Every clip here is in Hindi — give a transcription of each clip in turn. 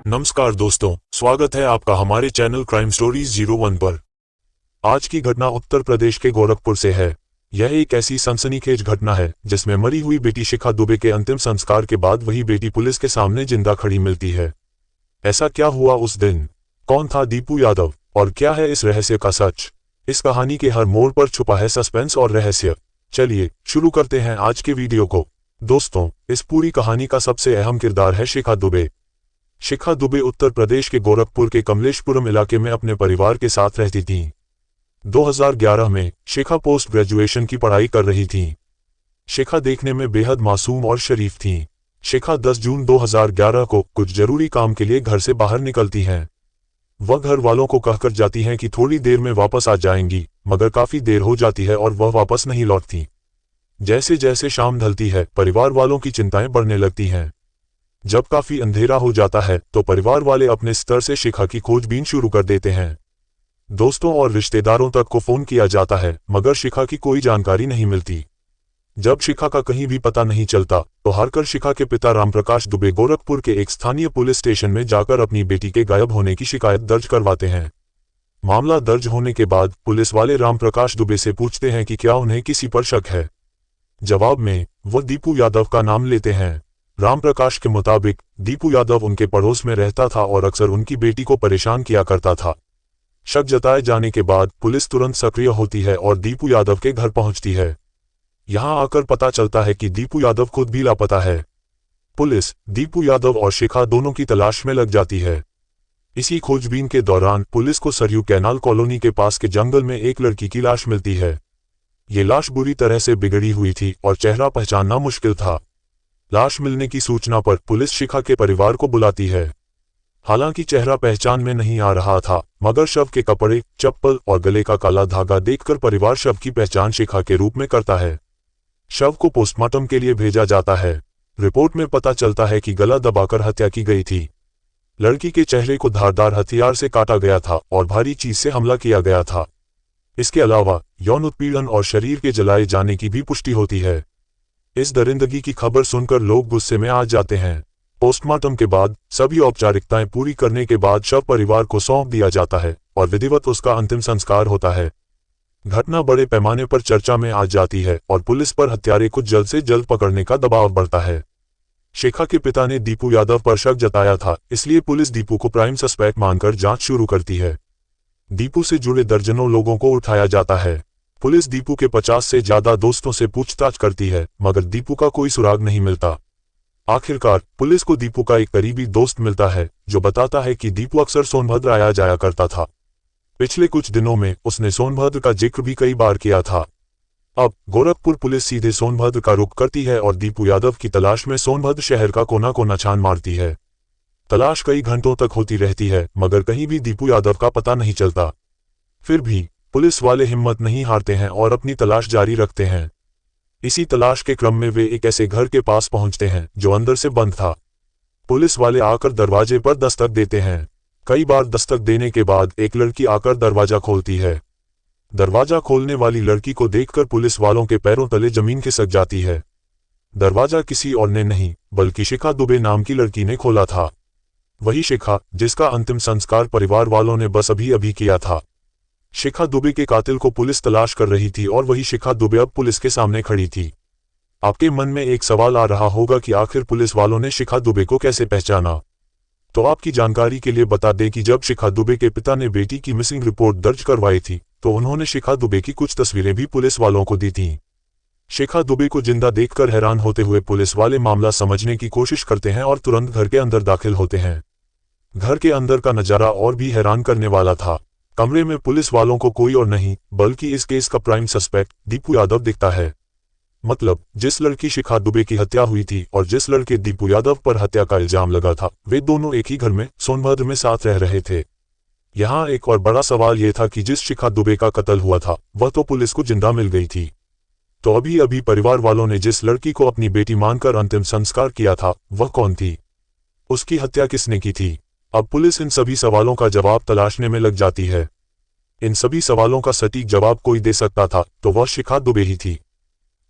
नमस्कार दोस्तों, स्वागत है आपका हमारे चैनल क्राइम स्टोरीज 01 पर। आज की घटना उत्तर प्रदेश के गोरखपुर से है। यह एक ऐसी सनसनीखेज घटना है जिसमें मरी हुई बेटी शिखा दुबे के अंतिम संस्कार के बाद वही बेटी पुलिस के सामने जिंदा खड़ी मिलती है। ऐसा क्या हुआ उस दिन? कौन था दीपू यादव और क्या है इस रहस्य का सच? इस कहानी के हर मोड़ पर छुपा है सस्पेंस और रहस्य। चलिए शुरू करते हैं आज के वीडियो को। दोस्तों, इस पूरी कहानी का सबसे अहम किरदार है शिखा दुबे। शिखा दुबे उत्तर प्रदेश के गोरखपुर के कमलेशपुरम इलाके में अपने परिवार के साथ रहती थीं। 2011 में शिखा पोस्ट ग्रेजुएशन की पढ़ाई कर रही थीं। शिखा देखने में बेहद मासूम और शरीफ थीं। शिखा 10 जून 2011 को कुछ जरूरी काम के लिए घर से बाहर निकलती हैं। वह घर वालों को कहकर जाती हैं कि थोड़ी देर में वापस आ जाएंगी, मगर काफी देर हो जाती है और वह वापस नहीं लौटती। जैसे जैसे शाम ढलती है, परिवार वालों की चिंताएं बढ़ने लगती हैं। जब काफी अंधेरा हो जाता है तो परिवार वाले अपने स्तर से शिखा की खोजबीन शुरू कर देते हैं। दोस्तों और रिश्तेदारों तक को फोन किया जाता है, मगर शिखा की कोई जानकारी नहीं मिलती। जब शिखा का कहीं भी पता नहीं चलता तो हारकर शिखा के पिता रामप्रकाश दुबे गोरखपुर के एक स्थानीय पुलिस स्टेशन में जाकर अपनी बेटी के गायब होने की शिकायत दर्ज करवाते हैं। मामला दर्ज होने के बाद पुलिस वाले रामप्रकाश दुबे से पूछते हैं कि क्या उन्हें किसी पर शक है। जवाब में वह दीपू यादव का नाम लेते हैं। रामप्रकाश के मुताबिक दीपू यादव उनके पड़ोस में रहता था और अक्सर उनकी बेटी को परेशान किया करता था। शक जताए जाने के बाद पुलिस तुरंत सक्रिय होती है और दीपू यादव के घर पहुंचती है। यहां आकर पता चलता है कि दीपू यादव खुद भी लापता है। पुलिस दीपू यादव और शिखा दोनों की तलाश में लग जाती है। इसी खोजबीन के दौरान पुलिस को सरयू कैनाल कॉलोनी के पास के जंगल में एक लड़की की लाश मिलती है। ये लाश बुरी तरह से बिगड़ी हुई थी और चेहरा पहचानना मुश्किल था। लाश मिलने की सूचना पर पुलिस शिखा के परिवार को बुलाती है। हालांकि चेहरा पहचान में नहीं आ रहा था, मगर शव के कपड़े, चप्पल और गले का काला धागा देखकर परिवार शव की पहचान शिखा के रूप में करता है। शव को पोस्टमार्टम के लिए भेजा जाता है। रिपोर्ट में पता चलता है कि गला दबाकर हत्या की गई थी। लड़की के चेहरे को धारदार हथियार से काटा गया था और भारी चीज से हमला किया गया था। इसके अलावा यौन उत्पीड़न और शरीर के जलाए जाने की भी पुष्टि होती है। इस दरिंदगी की खबर सुनकर लोग गुस्से में आ जाते हैं। पोस्टमार्टम के बाद सभी औपचारिकताएं पूरी करने के बाद शव परिवार को सौंप दिया जाता है और विधिवत उसका अंतिम संस्कार होता है। घटना बड़े पैमाने पर चर्चा में आ जाती है और पुलिस पर हत्यारे को जल्द से जल्द पकड़ने का दबाव बढ़ता है। शिखा के पिता ने दीपू यादव पर शक जताया था, इसलिए पुलिस दीपू को प्राइम सस्पेक्ट मानकर जांच शुरू करती है। दीपू से जुड़े दर्जनों लोगों को उठाया जाता है। पुलिस दीपू के 50 से ज्यादा दोस्तों से पूछताछ करती है, मगर दीपू का कोई सुराग नहीं मिलता। आखिरकार पुलिस को दीपू का एक करीबी दोस्त मिलता है जो बताता है कि दीपू अक्सर सोनभद्र आया जाया करता था। पिछले कुछ दिनों में उसने सोनभद्र का जिक्र भी कई बार किया था। अब गोरखपुर पुलिस सीधे सोनभद्र का रुख करती है और दीपू यादव की तलाश में सोनभद्र शहर का कोना कोना छान मारती है। तलाश कई घंटों तक होती रहती है, मगर कहीं भी दीपू यादव का पता नहीं चलता। फिर भी पुलिस वाले हिम्मत नहीं हारते हैं और अपनी तलाश जारी रखते हैं। इसी तलाश के क्रम में वे एक ऐसे घर के पास पहुंचते हैं जो अंदर से बंद था। पुलिस वाले आकर दरवाजे पर दस्तक देते हैं। कई बार दस्तक देने के बाद एक लड़की आकर दरवाजा खोलती है। दरवाजा खोलने वाली लड़की को देखकर पुलिस वालों के पैरों तले जमीन खिसक जाती है। दरवाजा किसी और ने नहीं बल्कि शिखा दुबे नाम की लड़की ने खोला था। वही शिखा जिसका अंतिम संस्कार परिवार वालों ने बस अभी अभी किया था। शिखा दुबे के कातिल को पुलिस तलाश कर रही थी और वही शिखा दुबे अब पुलिस के सामने खड़ी थी। आपके मन में एक सवाल आ रहा होगा कि आखिर पुलिस वालों ने शिखा दुबे को कैसे पहचाना? तो आपकी जानकारी के लिए बता दें कि जब शिखा दुबे के पिता ने बेटी की मिसिंग रिपोर्ट दर्ज करवाई थी तो उन्होंने शिखा दुबे की कुछ तस्वीरें भी पुलिस वालों को दी थीं। शिखा दुबे को जिंदा देखकर हैरान होते हुए पुलिस वाले मामला समझने की कोशिश करते हैं और तुरंत घर के अंदर दाखिल होते हैं। घर के अंदर का नजारा और भी हैरान करने वाला था। कमरे में पुलिस वालों को कोई और नहीं बल्कि इस केस का प्राइम सस्पेक्ट दीपू यादव दिखता है। मतलब जिस लड़की शिखा दुबे की हत्या हुई थी और जिस लड़के दीपू यादव पर हत्या का इल्जाम लगा था, वे दोनों एक ही घर में सोनभद्र में साथ रह रहे थे। यहाँ एक और बड़ा सवाल यह था कि जिस शिखा दुबे का कत्ल हुआ था वह तो पुलिस को जिंदा मिल गई थी, तो अभी अभी परिवार वालों ने जिस लड़की को अपनी बेटी मानकर अंतिम संस्कार किया था वह कौन थी? उसकी हत्या किसने की थी? अब पुलिस इन सभी सवालों का जवाब तलाशने में लग जाती है। इन सभी सवालों का सटीक जवाब कोई दे सकता था तो वह शिखा दुबे ही थी।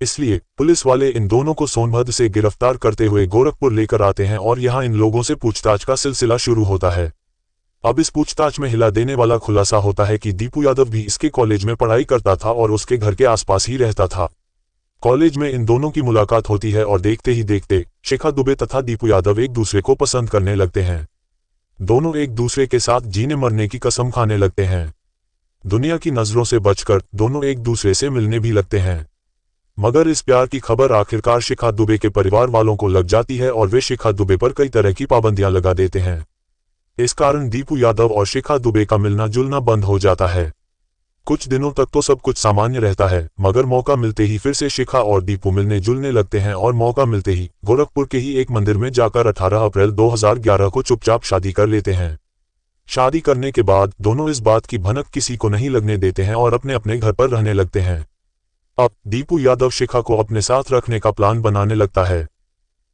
इसलिए पुलिस वाले इन दोनों को सोनभद्र से गिरफ्तार करते हुए गोरखपुर लेकर आते हैं और यहाँ इन लोगों से पूछताछ का सिलसिला शुरू होता है। अब इस पूछताछ में हिला देने वाला खुलासा होता है कि दीपू यादव भी इसके कॉलेज में पढ़ाई करता था और उसके घर के आसपास ही रहता था। कॉलेज में इन दोनों की मुलाकात होती है और देखते ही देखते शिखा दुबे तथा दीपू यादव एक दूसरे को पसंद करने लगते हैं। दोनों एक दूसरे के साथ जीने मरने की कसम खाने लगते हैं। दुनिया की नजरों से बचकर दोनों एक दूसरे से मिलने भी लगते हैं। मगर इस प्यार की खबर आखिरकार शिखा दुबे के परिवार वालों को लग जाती है और वे शिखा दुबे पर कई तरह की पाबंदियां लगा देते हैं। इस कारण दीपू यादव और शिखा दुबे का मिलना जुलना बंद हो जाता है। कुछ दिनों तक तो सब कुछ सामान्य रहता है, मगर मौका मिलते ही फिर से शिखा और दीपू मिलने जुलने लगते हैं और मौका मिलते ही गोरखपुर के ही एक मंदिर में जाकर 18 अप्रैल 2011 को चुपचाप शादी कर लेते हैं। शादी करने के बाद दोनों इस बात की भनक किसी को नहीं लगने देते हैं और अपने अपने घर पर रहने लगते हैं। अब दीपू यादव शिखा को अपने साथ रखने का प्लान बनाने लगता है।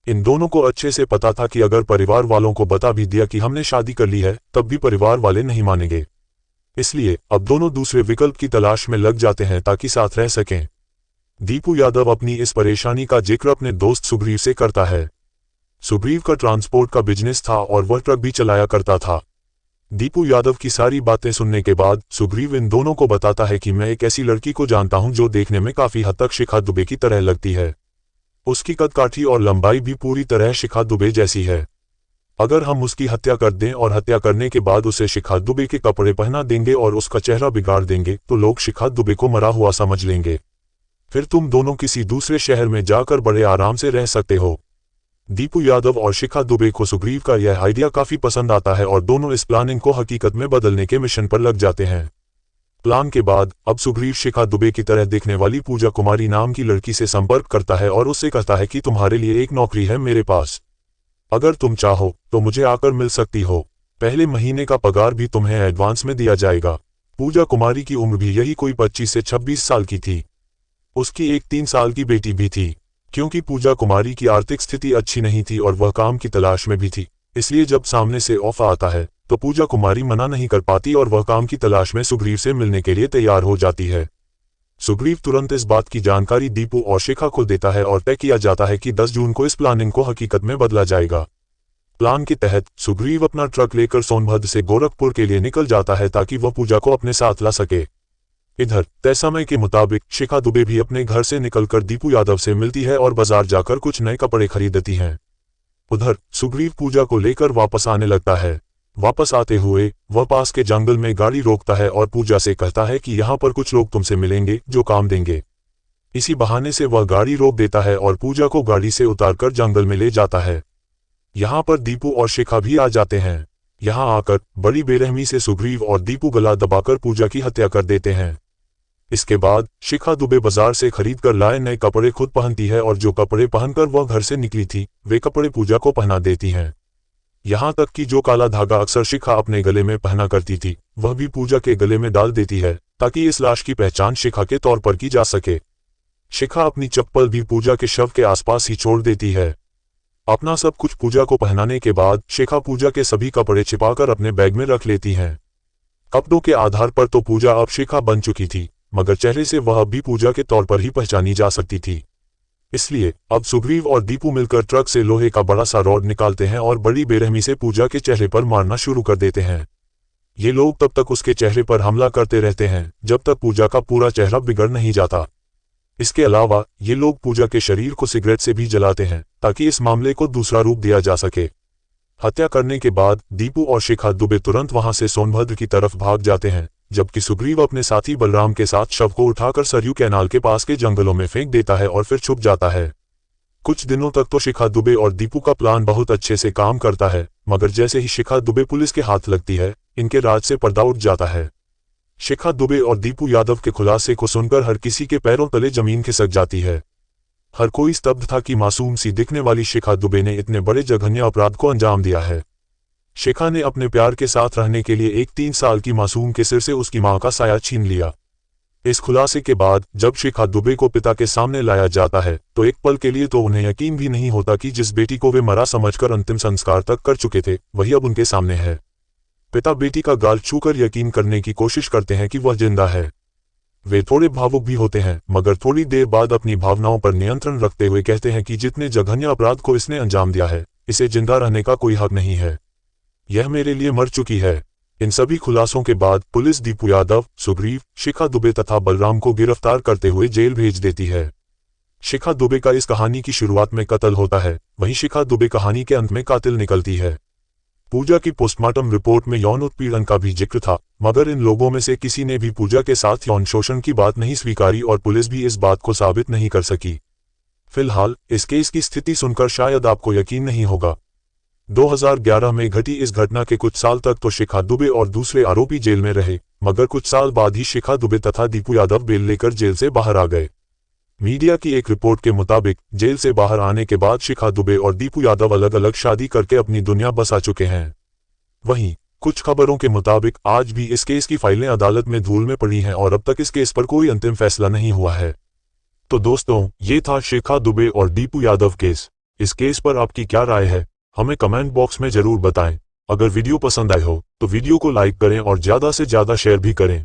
इन दोनों को अच्छे से पता था कि अगर परिवार वालों को बता भी दिया कि हमने शादी कर ली है, तब भी परिवार वाले नहीं मानेंगे। इसलिए अब दोनों दूसरे विकल्प की तलाश में लग जाते हैं ताकि साथ रह सकें। दीपू यादव अपनी इस परेशानी का जिक्र अपने दोस्त सुग्रीव से करता है। सुग्रीव का ट्रांसपोर्ट का बिजनेस था और वह ट्रक भी चलाया करता था। दीपू यादव की सारी बातें सुनने के बाद सुग्रीव इन दोनों को बताता है कि मैं एक ऐसी लड़की को जानता हूं जो देखने में काफी हद तक शिखा दुबे की तरह लगती है। उसकी कदकाठी और लंबाई भी पूरी तरह शिखा दुबे जैसी है। अगर हम उसकी हत्या कर दें और हत्या करने के बाद उसे शिखा दुबे के कपड़े पहना देंगे और उसका चेहरा बिगाड़ देंगे तो लोग शिखा दुबे को मरा हुआ समझ लेंगे। फिर तुम दोनों किसी दूसरे शहर में जाकर बड़े आराम से रह सकते हो। दीपू यादव और शिखा दुबे को सुग्रीव का यह आइडिया काफी पसंद आता है और दोनों इस प्लानिंग को हकीकत में बदलने के मिशन पर लग जाते हैं। प्लान के बाद अब सुग्रीव शिखा दुबे की तरह दिखने वाली पूजा कुमारी नाम की लड़की से संपर्क करता है और उससे कहता है कि तुम्हारे लिए एक नौकरी है मेरे पास। अगर तुम चाहो तो मुझे आकर मिल सकती हो। पहले महीने का पगार भी तुम्हें एडवांस में दिया जाएगा। पूजा कुमारी की उम्र भी यही कोई 25 से 26 साल की थी। उसकी एक 3 साल की बेटी भी थी। क्योंकि पूजा कुमारी की आर्थिक स्थिति अच्छी नहीं थी और वह काम की तलाश में भी थी, इसलिए जब सामने से ऑफर आता है तो पूजा कुमारी मना नहीं कर पाती और वह काम की तलाश में सुग्रीव से मिलने के लिए तैयार हो जाती है। सुग्रीव तुरंत इस बात की जानकारी दीपू और शिखा को देता है और तय किया जाता है कि 10 जून को इस प्लानिंग को हकीकत में बदला जाएगा। प्लान के तहत सुग्रीव अपना ट्रक लेकर सोनभद्र से गोरखपुर के लिए निकल जाता है ताकि वह पूजा को अपने साथ ला सके। इधर तय समय के मुताबिक शिखा दुबे भी अपने घर से निकलकर दीपू यादव से मिलती है और बाजार जाकर कुछ नए कपड़े खरीदती हैं। उधर सुग्रीव पूजा को लेकर वापस आने लगता है। वापस आते हुए वह पास के जंगल में गाड़ी रोकता है और पूजा से कहता है कि यहाँ पर कुछ लोग तुमसे मिलेंगे जो काम देंगे। इसी बहाने से वह गाड़ी रोक देता है और पूजा को गाड़ी से उतारकर जंगल में ले जाता है। यहाँ पर दीपू और शिखा भी आ जाते हैं। यहाँ आकर बड़ी बेरहमी से सुग्रीव और दीपू गला दबाकर पूजा की हत्या कर देते हैं। इसके बाद शिखा दुबे बाजार से खरीदकर लाए नए कपड़े खुद पहनती है और जो कपड़े पहनकर वह घर से निकली थी वे कपड़े पूजा को पहना देती हैं। यहाँ तक कि जो काला धागा अक्सर शिखा अपने गले में पहना करती थी वह भी पूजा के गले में डाल देती है ताकि इस लाश की पहचान शिखा के तौर पर की जा सके। शिखा अपनी चप्पल भी पूजा के शव के आसपास ही छोड़ देती है। अपना सब कुछ पूजा को पहनाने के बाद शिखा पूजा के सभी कपड़े छिपाकर अपने बैग में रख लेती हैं। कपड़ों के आधार पर तो पूजा अब शिखा बन चुकी थी, मगर चेहरे से वह अब भी पूजा के तौर पर ही पहचानी जा सकती थी। इसलिए अब सुग्रीव और दीपू मिलकर ट्रक से लोहे का बड़ा सा रॉड निकालते हैं और बड़ी बेरहमी से पूजा के चेहरे पर मारना शुरू कर देते हैं। ये लोग तब तक उसके चेहरे पर हमला करते रहते हैं जब तक पूजा का पूरा चेहरा बिगड़ नहीं जाता। इसके अलावा ये लोग पूजा के शरीर को सिगरेट से भी जलाते हैं ताकि इस मामले को दूसरा रूप दिया जा सके। हत्या करने के बाद दीपू और शिखा दुबे तुरंत वहां से सोनभद्र की तरफ भाग जाते हैं, जबकि सुग्रीव अपने साथी बलराम के साथ शव को उठाकर सरयू कैनाल के पास के जंगलों में फेंक देता है और फिर छुप जाता है। कुछ दिनों तक तो शिखा दुबे और दीपू का प्लान बहुत अच्छे से काम करता है, मगर जैसे ही शिखा दुबे पुलिस के हाथ लगती है इनके राज से पर्दा उठ जाता है। शिखा दुबे और दीपू यादव के खुलासे को सुनकर हर किसी के पैरों तले जमीन खिसक जाती है। हर कोई स्तब्ध था कि मासूम सी दिखने वाली शिखा दुबे ने इतने बड़े जघन्य अपराध को अंजाम दिया है। शिखा ने अपने प्यार के साथ रहने के लिए एक 3 साल की मासूम के सिर से उसकी मां का साया छीन लिया। इस खुलासे के बाद जब शिखा दुबे को पिता के सामने लाया जाता है तो एक पल के लिए तो उन्हें यकीन भी नहीं होता कि जिस बेटी को वे मरा समझकर अंतिम संस्कार तक कर चुके थे वही अब उनके सामने है। पिता बेटी का गाल छूकर यकीन करने की कोशिश करते हैं कि वह जिंदा है। वे थोड़े भावुक भी होते हैं, मगर थोड़ी देर बाद अपनी भावनाओं पर नियंत्रण रखते हुए कहते हैं कि जितने जघन्य अपराध को इसने अंजाम दिया है, इसे जिंदा रहने का कोई हक नहीं है। यह मेरे लिए मर चुकी है। इन सभी खुलासों के बाद पुलिस दीपू यादव, सुग्रीव, शिखा दुबे तथा बलराम को गिरफ्तार करते हुए जेल भेज देती है। शिखा दुबे का इस कहानी की शुरुआत में कत्ल होता है, वहीं शिखा दुबे कहानी के अंत में कातिल निकलती है। पूजा की पोस्टमार्टम रिपोर्ट में यौन उत्पीड़न का भी जिक्र था, मगर इन लोगों में से किसी ने भी पूजा के साथ यौन शोषण की बात नहीं स्वीकारी और पुलिस भी इस बात को साबित नहीं कर सकी। फिलहाल इस केस की स्थिति सुनकर शायद आपको यकीन नहीं होगा। 2011 में घटी इस घटना के कुछ साल तक तो शिखा दुबे और दूसरे आरोपी जेल में रहे, मगर कुछ साल बाद ही शिखा दुबे तथा दीपू यादव बेल लेकर जेल से बाहर आ गए। मीडिया की एक रिपोर्ट के मुताबिक जेल से बाहर आने के बाद शिखा दुबे और दीपू यादव अलग अलग शादी करके अपनी दुनिया बसा चुके हैं। वहीं कुछ खबरों के मुताबिक आज भी इस केस की फाइलें अदालत में धूल में पड़ी हैं और अब तक इस केस पर कोई अंतिम फैसला नहीं हुआ है। तो दोस्तों, ये था शिखा दुबे और दीपू यादव केस। इस केस पर आपकी क्या राय है, हमें कमेंट बॉक्स में जरूर बताएं। अगर वीडियो पसंद आए हो तो वीडियो को लाइक करें और ज्यादा से ज्यादा शेयर भी करें।